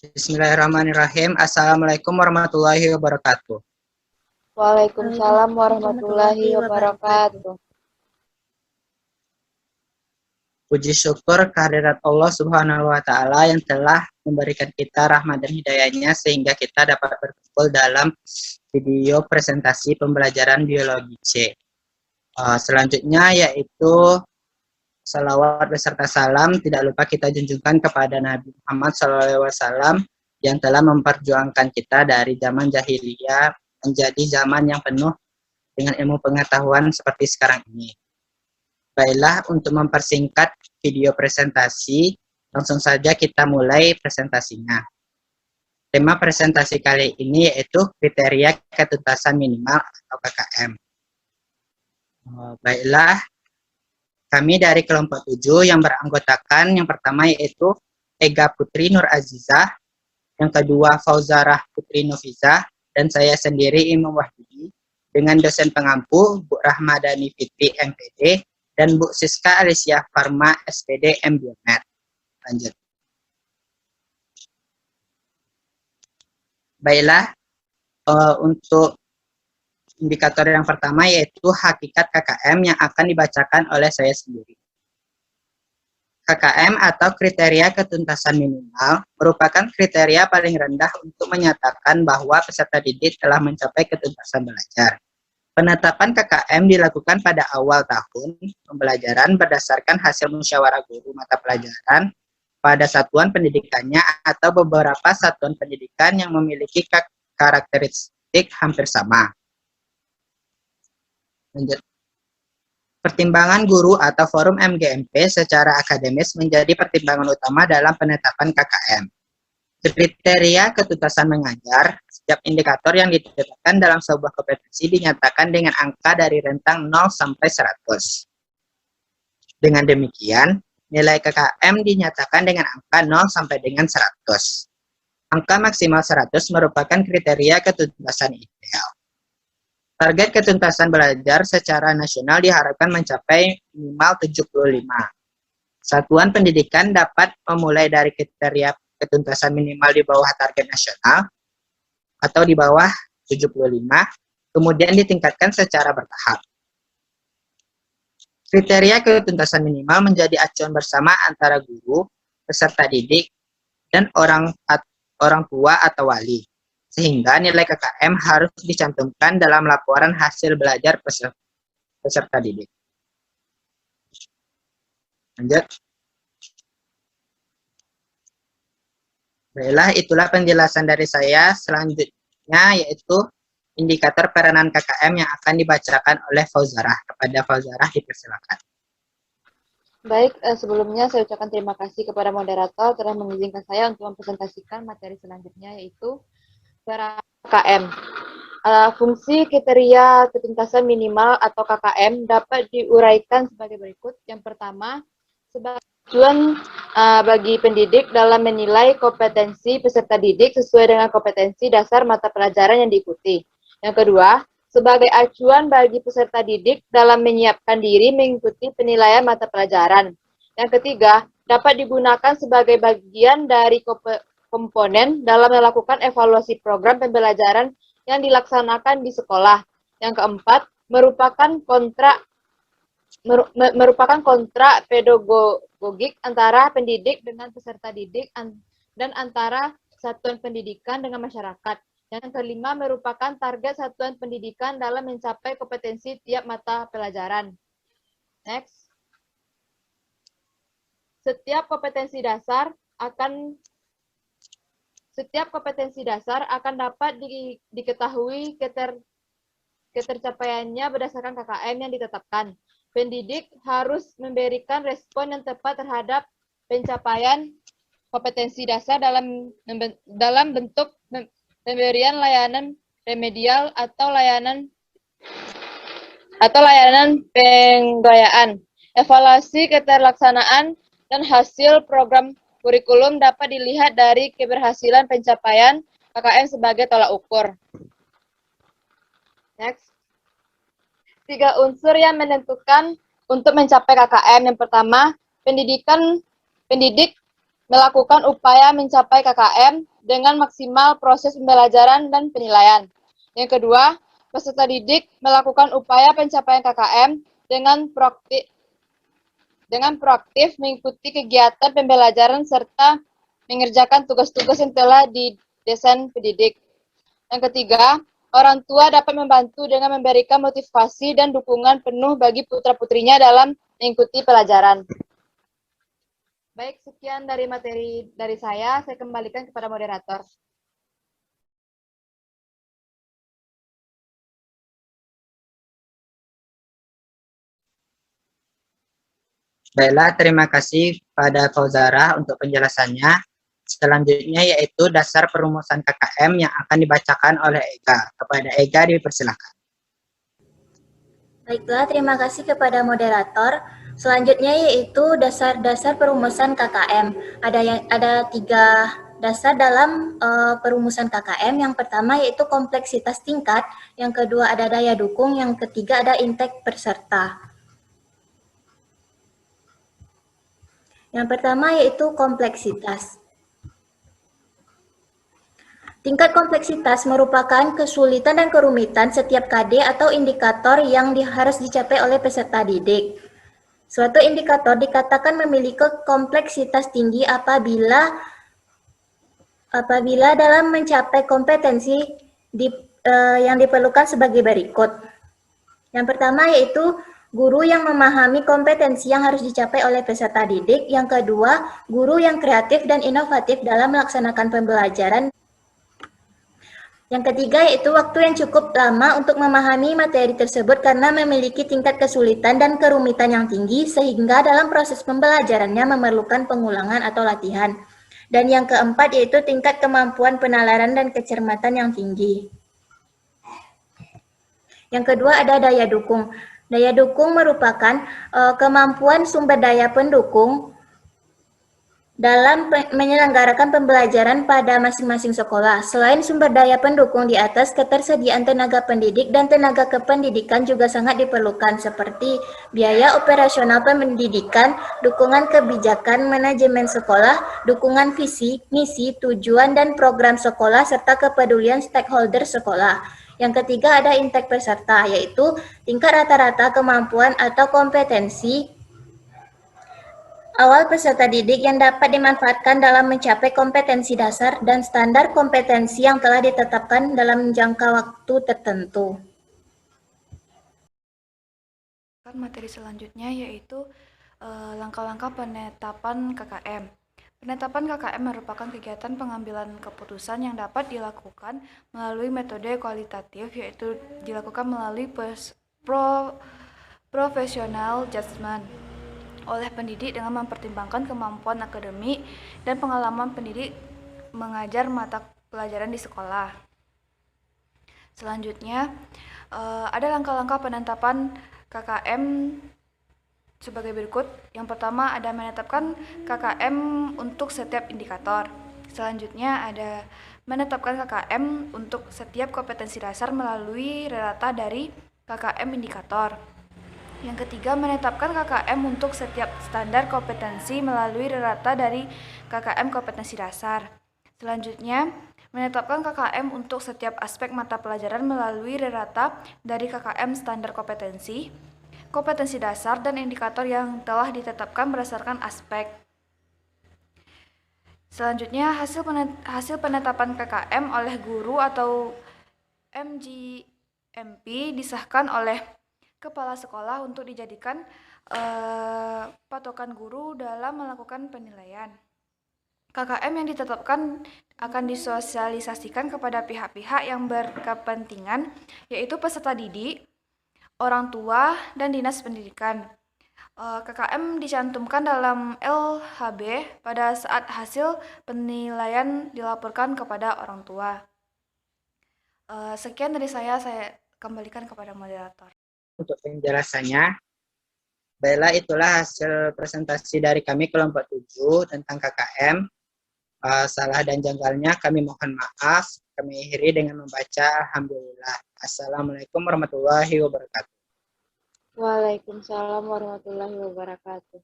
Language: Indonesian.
Bismillahirrahmanirrahim. Assalamualaikum warahmatullahi wabarakatuh. Waalaikumsalam warahmatullahi wabarakatuh. Puji syukur kehadirat Allah Subhanahu wa Ta'ala yang telah memberikan kita rahmat dan hidayahnya sehingga kita dapat berkumpul dalam video presentasi pembelajaran biologi C. Selanjutnya yaitu salawat beserta salam tidak lupa kita junjungkan kepada Nabi Muhammad SAW yang telah memperjuangkan kita dari zaman jahiliyah menjadi zaman yang penuh dengan ilmu pengetahuan seperti sekarang ini. Baiklah, untuk mempersingkat video presentasi, langsung saja kita mulai presentasinya. Tema presentasi kali ini yaitu kriteria ketuntasan minimal atau KKM. Baiklah, kami dari kelompok 7 yang beranggotakan yang pertama yaitu Ega Putri Nur Azizah, yang kedua Fauzarah Putri Nufizah, dan saya sendiri Imam Wahyudi, dengan dosen pengampu Bu Rahmadani Fitri MPD, dan Bu Siska Alicia Farma SPD M.Biomed. Lanjut. Baiklah, untuk indikator yang pertama yaitu hakikat KKM yang akan dibacakan oleh saya sendiri. KKM atau kriteria ketuntasan minimal merupakan kriteria paling rendah untuk menyatakan bahwa peserta didik telah mencapai ketuntasan belajar. Penetapan KKM dilakukan pada awal tahun pembelajaran berdasarkan hasil musyawarah guru mata pelajaran pada satuan pendidikannya atau beberapa satuan pendidikan yang memiliki karakteristik hampir sama. Lanjut. Pertimbangan guru atau forum MGMP secara akademis menjadi pertimbangan utama dalam penetapan KKM. Kriteria ketuntasan mengajar, setiap indikator yang ditetapkan dalam sebuah kompetensi dinyatakan dengan angka dari rentang 0 sampai 100. Dengan demikian, nilai KKM dinyatakan dengan angka 0 sampai dengan 100. Angka maksimal 100 merupakan kriteria ketuntasan ideal. Target ketuntasan belajar secara nasional diharapkan mencapai minimal 75. Satuan pendidikan dapat memulai dari kriteria ketuntasan minimal di bawah target nasional atau di bawah 75, kemudian ditingkatkan secara bertahap. Kriteria ketuntasan minimal menjadi acuan bersama antara guru, peserta didik, dan orang tua atau wali, sehingga nilai KKM harus dicantumkan dalam laporan hasil belajar peserta didik. Lanjut. Baiklah, itulah penjelasan dari saya. Selanjutnya yaitu indikator peranan KKM yang akan dibacakan oleh Fauzarah. Kepada Fauzarah dipersilakan. Baik, sebelumnya saya ucapkan terima kasih kepada moderator telah mengizinkan saya untuk mempresentasikan materi selanjutnya yaitu peranan KKM. Fungsi kriteria ketuntasan minimal atau KKM dapat diuraikan sebagai berikut. Yang pertama, sebagai tujuan bagi pendidik dalam menilai kompetensi peserta didik sesuai dengan kompetensi dasar mata pelajaran yang diikuti. Yang kedua, sebagai acuan bagi peserta didik dalam menyiapkan diri mengikuti penilaian mata pelajaran. Yang ketiga, dapat digunakan sebagai bagian dari komponen dalam melakukan evaluasi program pembelajaran yang dilaksanakan di sekolah. Yang keempat, merupakan kontrak pedagogik antara pendidik dengan peserta didik dan antara satuan pendidikan dengan masyarakat. Yang kelima, merupakan target satuan pendidikan dalam mencapai kompetensi tiap mata pelajaran. Next. Setiap kompetensi dasar akan dapat diketahui ketercapaiannya berdasarkan KKM yang ditetapkan. Pendidik harus memberikan respon yang tepat terhadap pencapaian kompetensi dasar dalam bentuk pemberian layanan remedial atau layanan penggayaan. Evaluasi keterlaksanaan dan hasil program kurikulum dapat dilihat dari keberhasilan pencapaian KKM sebagai tolak ukur. Next. 3 unsur yang menentukan untuk mencapai KKM. Yang pertama, pendidik melakukan upaya mencapai KKM dengan maksimal proses pembelajaran dan penilaian. Yang kedua, peserta didik melakukan upaya pencapaian KKM dengan proaktif mengikuti kegiatan pembelajaran serta mengerjakan tugas-tugas yang telah didesain pendidik. Yang ketiga, orang tua dapat membantu dengan memberikan motivasi dan dukungan penuh bagi putra-putrinya dalam mengikuti pelajaran. Baik, sekian dari materi dari saya kembalikan kepada moderator. Baiklah, terima kasih pada Fauzara untuk penjelasannya. Selanjutnya yaitu dasar perumusan KKM yang akan dibacakan oleh Ega. Kepada Ega dipersilakan. Baiklah, terima kasih kepada moderator. Selanjutnya yaitu dasar-dasar perumusan KKM. Ada 3 dasar dalam perumusan KKM. Yang pertama yaitu kompleksitas tingkat, yang kedua ada daya dukung, yang ketiga ada intake peserta. Yang pertama yaitu kompleksitas. Tingkat kompleksitas merupakan kesulitan dan kerumitan setiap KD atau indikator yang harus dicapai oleh peserta didik. Suatu indikator dikatakan memiliki kompleksitas tinggi apabila dalam mencapai kompetensi yang diperlukan sebagai berikut. Yang pertama yaitu guru yang memahami kompetensi yang harus dicapai oleh peserta didik. Yang kedua, guru yang kreatif dan inovatif dalam melaksanakan pembelajaran. Yang ketiga yaitu waktu yang cukup lama untuk memahami materi tersebut karena memiliki tingkat kesulitan dan kerumitan yang tinggi sehingga dalam proses pembelajarannya memerlukan pengulangan atau latihan. Dan yang keempat yaitu tingkat kemampuan penalaran dan kecermatan yang tinggi. Yang kedua ada daya dukung. Daya dukung merupakan kemampuan sumber daya pendukung dalam menyelenggarakan pembelajaran pada masing-masing sekolah. Selain sumber daya pendukung di atas, ketersediaan tenaga pendidik dan tenaga kependidikan juga sangat diperlukan seperti biaya operasional pendidikan, dukungan kebijakan manajemen sekolah, dukungan visi, misi, tujuan dan program sekolah, serta kepedulian stakeholder sekolah. Yang ketiga ada intake peserta, yaitu tingkat rata-rata kemampuan atau kompetensi awal peserta didik yang dapat dimanfaatkan dalam mencapai kompetensi dasar dan standar kompetensi yang telah ditetapkan dalam jangka waktu tertentu. Materi selanjutnya yaitu langkah-langkah penetapan KKM. Penetapan KKM merupakan kegiatan pengambilan keputusan yang dapat dilakukan melalui metode kualitatif, yaitu dilakukan melalui professional judgment oleh pendidik dengan mempertimbangkan kemampuan akademik dan pengalaman pendidik mengajar mata pelajaran di sekolah. Selanjutnya, ada langkah-langkah penetapan KKM sebagai berikut. Yang pertama ada menetapkan KKM untuk setiap indikator. Selanjutnya ada menetapkan KKM untuk setiap kompetensi dasar melalui rata dari KKM indikator. Yang ketiga, menetapkan KKM untuk setiap standar kompetensi melalui rata dari KKM kompetensi dasar. Selanjutnya, menetapkan KKM untuk setiap aspek mata pelajaran melalui rata dari KKM standar kompetensi dasar dan indikator yang telah ditetapkan berdasarkan aspek. Selanjutnya, hasil penetapan KKM oleh guru atau MGMP disahkan oleh kepala sekolah untuk dijadikan patokan guru dalam melakukan penilaian. KKM yang ditetapkan akan disosialisasikan kepada pihak-pihak yang berkepentingan, yaitu peserta didik, orang tua, dan dinas pendidikan. KKM dicantumkan dalam LHB pada saat hasil penilaian dilaporkan kepada orang tua. Sekian dari saya kembalikan kepada moderator. Untuk penjelasannya. Baiklah, itulah hasil presentasi dari kami kelompok 7 tentang KKM. Salah dan janggalnya kami mohon maaf. Kami akhiri dengan membaca Alhamdulillah. Assalamualaikum warahmatullahi wabarakatuh. Waalaikumsalam warahmatullahi wabarakatuh.